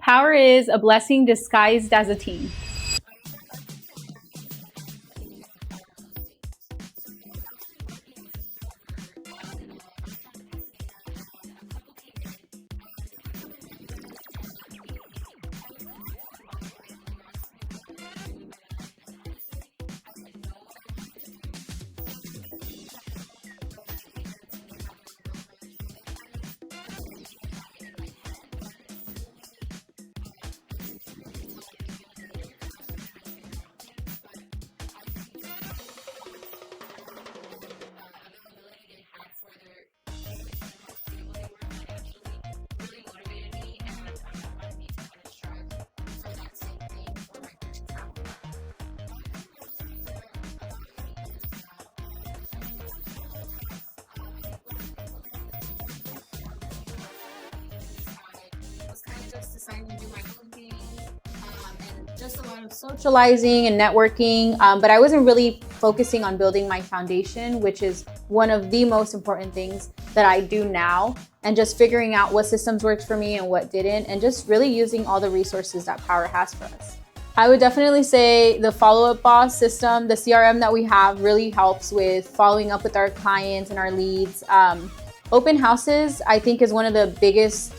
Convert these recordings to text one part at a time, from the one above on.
Power is a blessing disguised as a team. Just deciding to do my own thing, and just a lot of socializing and networking, but I wasn't really focusing on building my foundation, which is one of the most important things that I do now, and just figuring out what systems worked for me and what didn't, and just really using all the resources that Power has for us. I would definitely say the follow-up boss system, the CRM that we have, really helps with following up with our clients and our leads. Open houses, I think, is one of the biggest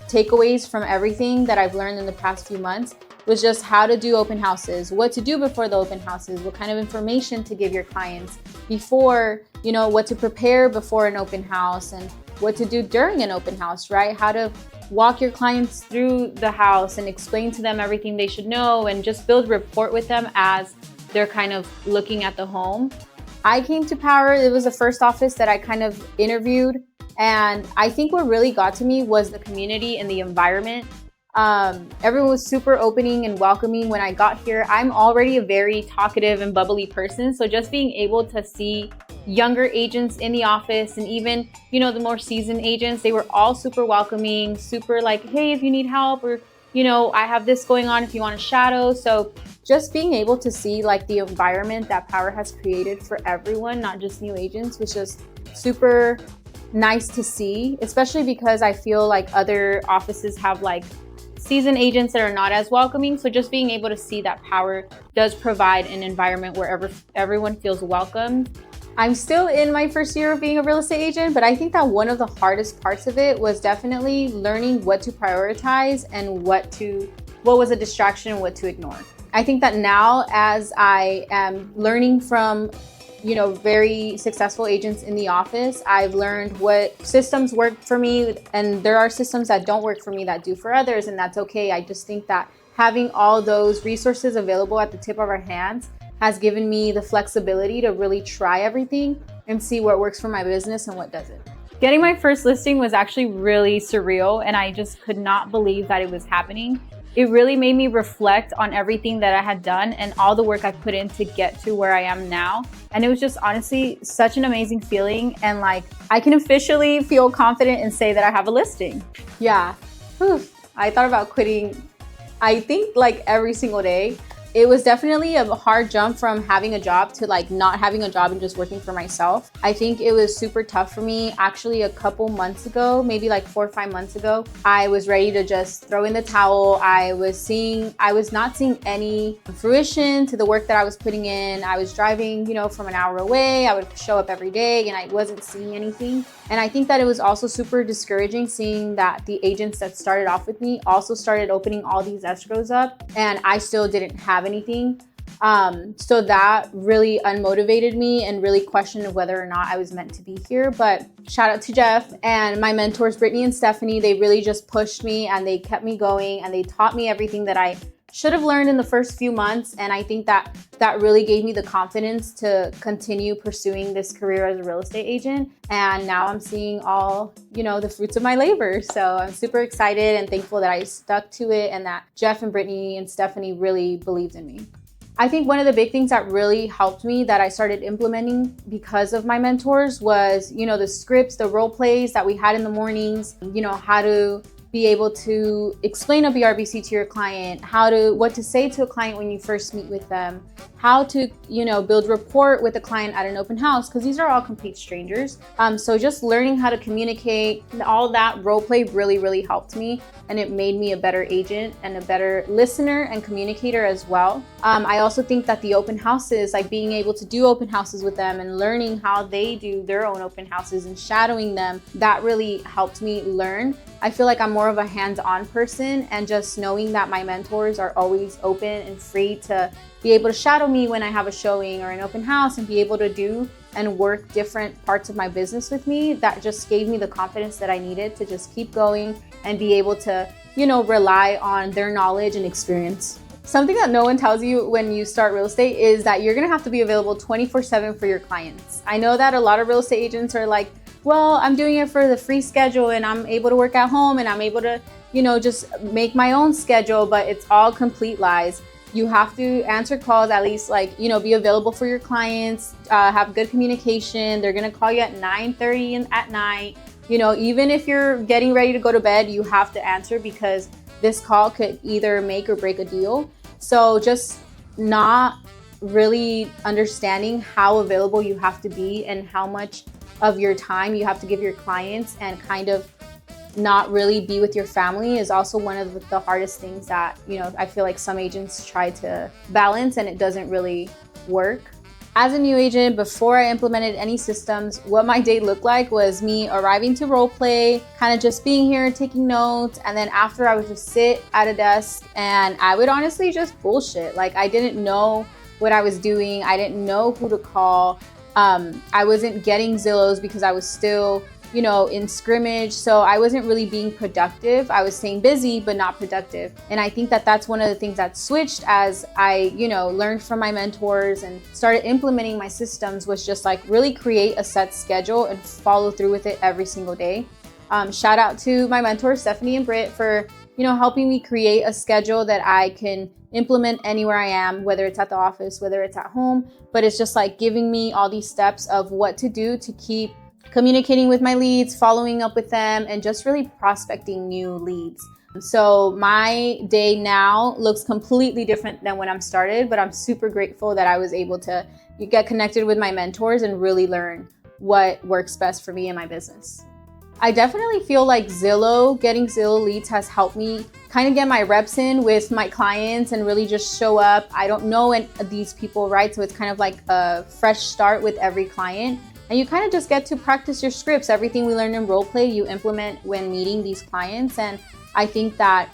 takeaways from everything that I've learned in the past few months, was just how to do open houses, what to do before the open houses, what kind of information to give your clients before, what to prepare before an open house, and what to do during an open house, right? How to walk your clients through the house and explain to them everything they should know, and just build rapport with them as they're kind of looking at the home. I came to Power, it was the first office that I kind of interviewed. And I think what really got to me was the community and the environment. Everyone was super opening and welcoming when I got here. I'm already a very talkative and bubbly person. So just being able to see younger agents in the office, and even, the more seasoned agents, they were all super welcoming, super like, hey, if you need help, or, I have this going on if you want to shadow. So just being able to see like the environment that Power has created for everyone, not just new agents, was just super nice to see, especially because I feel like other offices have like seasoned agents that are not as welcoming. So just being able to see that Power does provide an environment where everyone feels welcomed. I'm still in my first year of being a real estate agent, but I think that one of the hardest parts of it was definitely learning what to prioritize and what was a distraction and what to ignore. I think that now, as I am learning from very successful agents in the office, I've learned what systems work for me, and there are systems that don't work for me that do for others, and that's okay. I just think that having all those resources available at the tip of our hands has given me the flexibility to really try everything and see what works for my business and what doesn't. Getting my first listing was actually really surreal, and I just could not believe that it was happening. It really made me reflect on everything that I had done and all the work I put in to get to where I am now. And it was just honestly such an amazing feeling. And like, I can officially feel confident and say that I have a listing. Yeah, I thought about quitting, I think like every single day. It was definitely a hard jump from having a job to like not having a job and just working for myself. I think it was super tough for me. Actually, a couple months ago, maybe like 4 or 5 months ago, I was ready to just throw in the towel. I was not seeing any fruition to the work that I was putting in. I was driving, from an hour away. I would show up every day and I wasn't seeing anything. And I think that it was also super discouraging seeing that the agents that started off with me also started opening all these escrows up, and I still didn't have anything. So that really unmotivated me and really questioned whether or not I was meant to be here. But shout out to Jeff and my mentors, Brittany and Stephanie. They really just pushed me and they kept me going, and they taught me everything that I should have learned in the first few months. And I think that really gave me the confidence to continue pursuing this career as a real estate agent. And now I'm seeing all, the fruits of my labor. So I'm super excited and thankful that I stuck to it, and that Jeff and Brittany and Stephanie really believed in me. I think one of the big things that really helped me that I started implementing because of my mentors was, the scripts, the role plays that we had in the mornings, how to be able to explain a BRBC to your client, what to say to a client when you first meet with them, how to, build rapport with a client at an open house, because these are all complete strangers. So just learning how to communicate, all that role play really, really helped me. And it made me a better agent and a better listener and communicator as well. I also think that the open houses, like being able to do open houses with them and learning how they do their own open houses and shadowing them, that really helped me learn. I feel like I'm more of a hands-on person, and just knowing that my mentors are always open and free to be able to shadow me when I have a showing or an open house and be able to do and work different parts of my business with me, that just gave me the confidence that I needed to just keep going and be able to, rely on their knowledge and experience. Something that no one tells you when you start real estate is that you're gonna have to be available 24/7 for your clients. I know that a lot of real estate agents are like, well, I'm doing it for the free schedule and I'm able to work at home and I'm able to, just make my own schedule, but it's all complete lies. You have to answer calls, at least be available for your clients, have good communication. They're gonna call you at 9:30 at night. Even if you're getting ready to go to bed, you have to answer, because this call could either make or break a deal. So just not really understanding how available you have to be and how much of your time you have to give your clients, and kind of not really be with your family, is also one of the hardest things that, I feel like some agents try to balance, and it doesn't really work. As a new agent, before I implemented any systems, what my day looked like was me arriving to role play, kind of just being here, taking notes. And then after, I would just sit at a desk and I would honestly just bullshit. Like, I didn't know what I was doing. I didn't know who to call. I wasn't getting Zillows because I was still, in scrimmage. So I wasn't really being productive. I was staying busy, but not productive. And I think that that's one of the things that switched as I, learned from my mentors and started implementing my systems, was just like really create a set schedule and follow through with it every single day. Shout out to my mentors, Stephanie and Britt, for, helping me create a schedule that I can implement anywhere I am, whether it's at the office, whether it's at home, but it's just like giving me all these steps of what to do to keep communicating with my leads, following up with them, and just really prospecting new leads. So my day now looks completely different than when I started, but I'm super grateful that I was able to get connected with my mentors and really learn what works best for me in my business. I definitely feel like getting Zillow leads has helped me kind of get my reps in with my clients and really just show up. I don't know these people, right? So it's kind of like a fresh start with every client. And you kind of just get to practice your scripts. Everything we learn in role play, you implement when meeting these clients. And I think that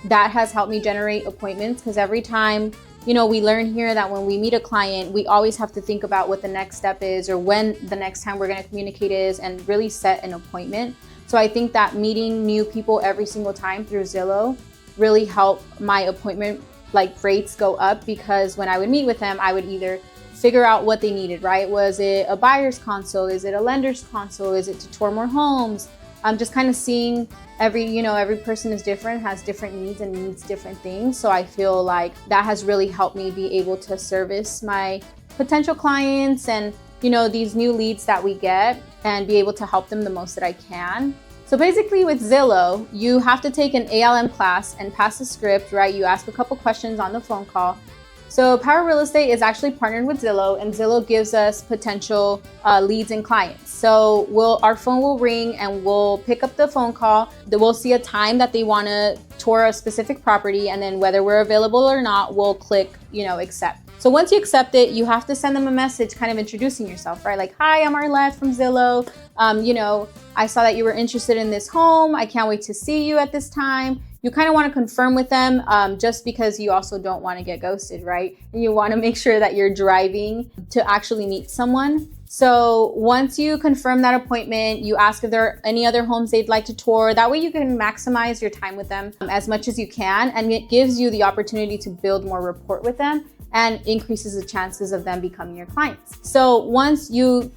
has helped me generate appointments, because every time, we learn here that when we meet a client, we always have to think about what the next step is, or when the next time we're going to communicate is, and really set an appointment. So I think that meeting new people every single time through Zillow really helped my appointment rates go up, because when I would meet with them, I would either figure out what they needed, right? Was it a buyer's consult? Is it a lender's consult? Is it to tour more homes? I'm just kind of seeing every person is different, has different needs and needs different things. So I feel like that has really helped me be able to service my potential clients and, these new leads that we get, and be able to help them the most that I can. So basically with Zillow, you have to take an ALM class and pass the script, right? You ask a couple questions on the phone call. So Power Real Estate is actually partnered with Zillow, and Zillow gives us potential leads and clients. So our phone will ring and we'll pick up the phone call. We'll see a time that they want to tour a specific property, and then whether we're available or not, we'll click, accept. So once you accept it, you have to send them a message kind of introducing yourself, right? Like, hi, I'm Arlette from Zillow. I saw that you were interested in this home. I can't wait to see you at this time. You kind of want to confirm with them, just because you also don't want to get ghosted, right? And you want to make sure that you're driving to actually meet someone. So once you confirm that appointment, you ask if there are any other homes they'd like to tour. That way you can maximize your time with them as much as you can. And it gives you the opportunity to build more rapport with them and increases the chances of them becoming your clients. So once you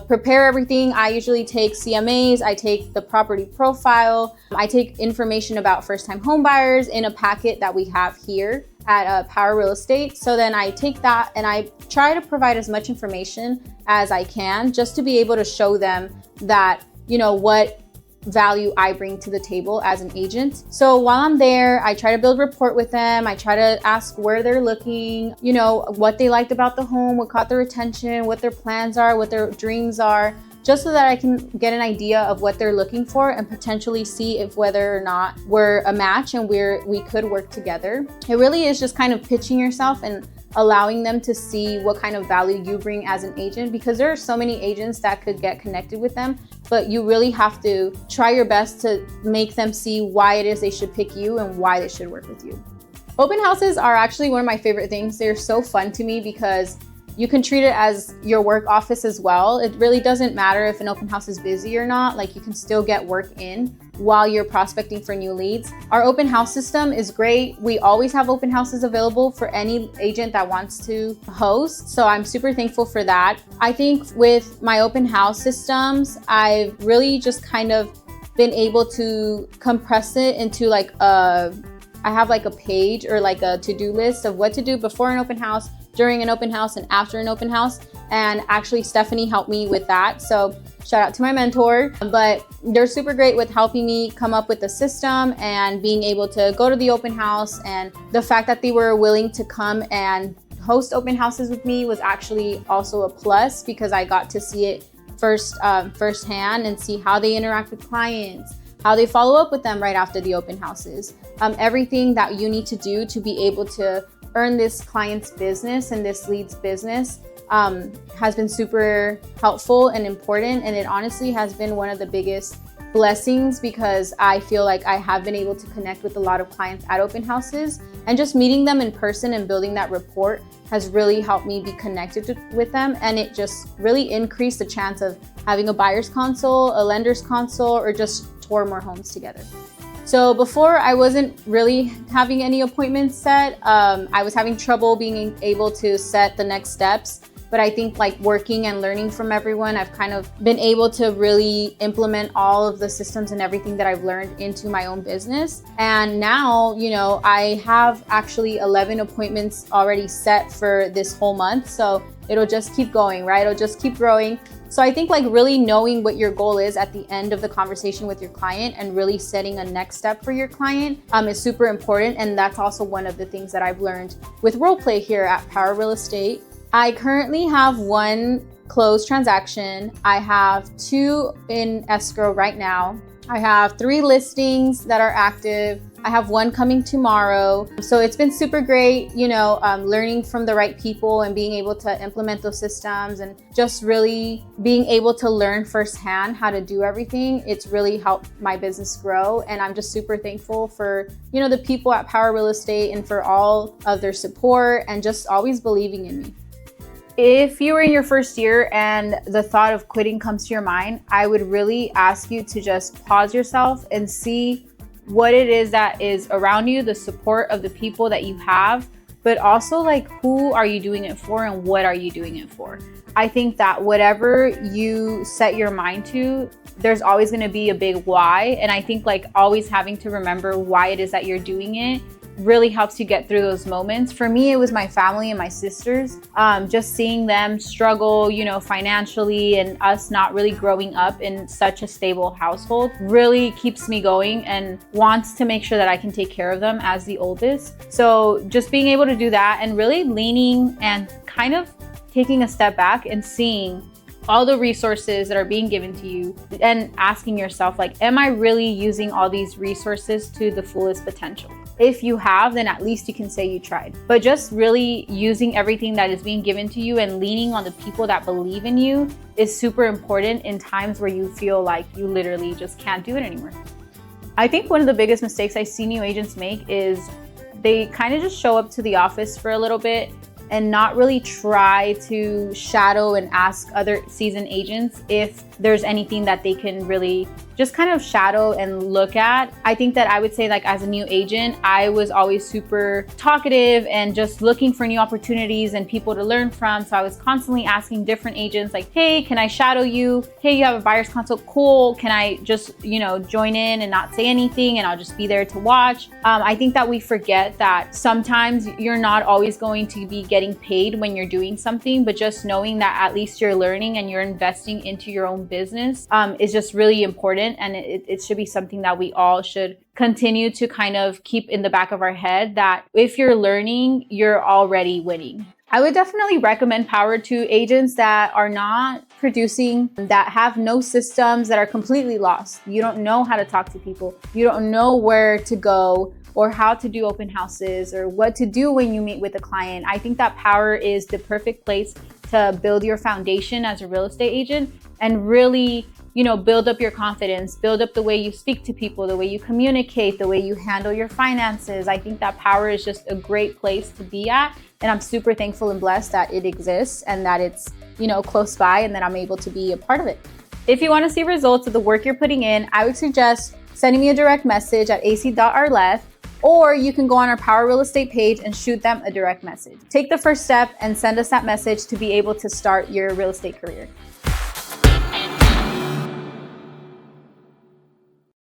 prepare everything, I usually take CMAs, I take the property profile, I take information about first-time home buyers in a packet that we have here at Power Real Estate. So then I take that and I try to provide as much information as I can, just to be able to show them that, what value I bring to the table as an agent. So while I'm there, I try to build rapport with them. I try to ask where they're looking, you know, what they liked about the home, what caught their attention, what their plans are, what their dreams are, just so that I can get an idea of what they're looking for and potentially see if whether or not we're a match and we could work together. It really is just kind of pitching yourself and allowing them to see what kind of value you bring as an agent, because there are so many agents that could get connected with them, but you really have to try your best to make them see why it is they should pick you and why they should work with you. Open houses are actually one of my favorite things. They're so fun to me because you can treat it as your work office as well. It really doesn't matter if an open house is busy or not. Like, you can still get work in while you're prospecting for new leads. Our open house system is great. We always have open houses available for any agent that wants to host. So I'm super thankful for that. I think with my open house systems, I've really just kind of been able to compress it into like I have like a page or like a to-do list of what to do before an open house, during an open house, and after an open house. And actually Stephanie helped me with that. So shout out to my mentor, but they're super great with helping me come up with the system and being able to go to the open house. And the fact that they were willing to come and host open houses with me was actually also a plus, because I got to see it firsthand and see how they interact with clients, how they follow up with them right after the open houses. Everything that you need to do to be able to earn this client's business and this lead's business has been super helpful and important. And it honestly has been one of the biggest blessings, because I feel like I have been able to connect with a lot of clients at open houses, and just meeting them in person and building that rapport has really helped me be connected with them. And it just really increased the chance of having a buyer's consult, a lender's consult, or just tour more homes together. So before, I wasn't really having any appointments set. I was having trouble being able to set the next steps. But I think like working and learning from everyone, I've kind of been able to really implement all of the systems and everything that I've learned into my own business. And now, you know, I have actually 11 appointments already set for this whole month. So it'll just keep going, right? It'll just keep growing. So I think like really knowing what your goal is at the end of the conversation with your client and really setting a next step for your client is super important. And that's also one of the things that I've learned with role play here at Power Real Estate. I currently have 1 closed transaction. I have 2 in escrow right now. I have 3 listings that are active. I have 1 coming tomorrow. So it's been super great, you know, learning from the right people and being able to implement those systems and just really being able to learn firsthand how to do everything. It's really helped my business grow. And I'm just super thankful for, you know, the people at Power Real Estate and for all of their support and just always believing in me. If you were in your first year and the thought of quitting comes to your mind, I would really ask you to just pause yourself and see what it is that is around you, the support of the people that you have, but also like who are you doing it for and what are you doing it for? I think that whatever you set your mind to, there's always going to be a big why. And I think like always having to remember why it is that you're doing it really helps you get through those moments. For me, it was my family and my sisters. Just seeing them struggle, you know, financially, and us not really growing up in such a stable household really keeps me going and wants to make sure that I can take care of them as the oldest. So just being able to do that and really leaning and kind of taking a step back and seeing all the resources that are being given to you and asking yourself, like, am I really using all these resources to the fullest potential? If you have, then at least you can say you tried. But just really using everything that is being given to you and leaning on the people that believe in you is super important in times where you feel like you literally just can't do it anymore. I think one of the biggest mistakes I see new agents make is they kind of just show up to the office for a little bit and not really try to shadow and ask other seasoned agents if there's anything that they can really just kind of shadow and look at. I think that I would say, like, as a new agent, I was always super talkative and just looking for new opportunities and people to learn from. So I was constantly asking different agents like, hey, can I shadow you? Hey, you have a buyer's consult? Cool. Can I just, you know, join in and not say anything and I'll just be there to watch? I think that we forget that sometimes you're not always going to be getting getting paid when you're doing something, but just knowing that at least you're learning and you're investing into your own business is just really important. And it should be something that we all should continue to kind of keep in the back of our head, that if you're learning, you're already winning. I would definitely recommend Power to agents that are not producing, that have no systems, that are completely lost. You don't know how to talk to people. You don't know where to go or how to do open houses or what to do when you meet with a client. I think that Power is the perfect place to build your foundation as a real estate agent and really, build up your confidence, build up the way you speak to people, the way you communicate, the way you handle your finances. I think that Power is just a great place to be at. And I'm super thankful and blessed that it exists and that it's, close by and that I'm able to be a part of it. If you want to see results of the work you're putting in, I would suggest sending me a direct message at ac.arlette, or you can go on our Power Real Estate page and shoot them a direct message. Take the first step and send us that message to be able to start your real estate career.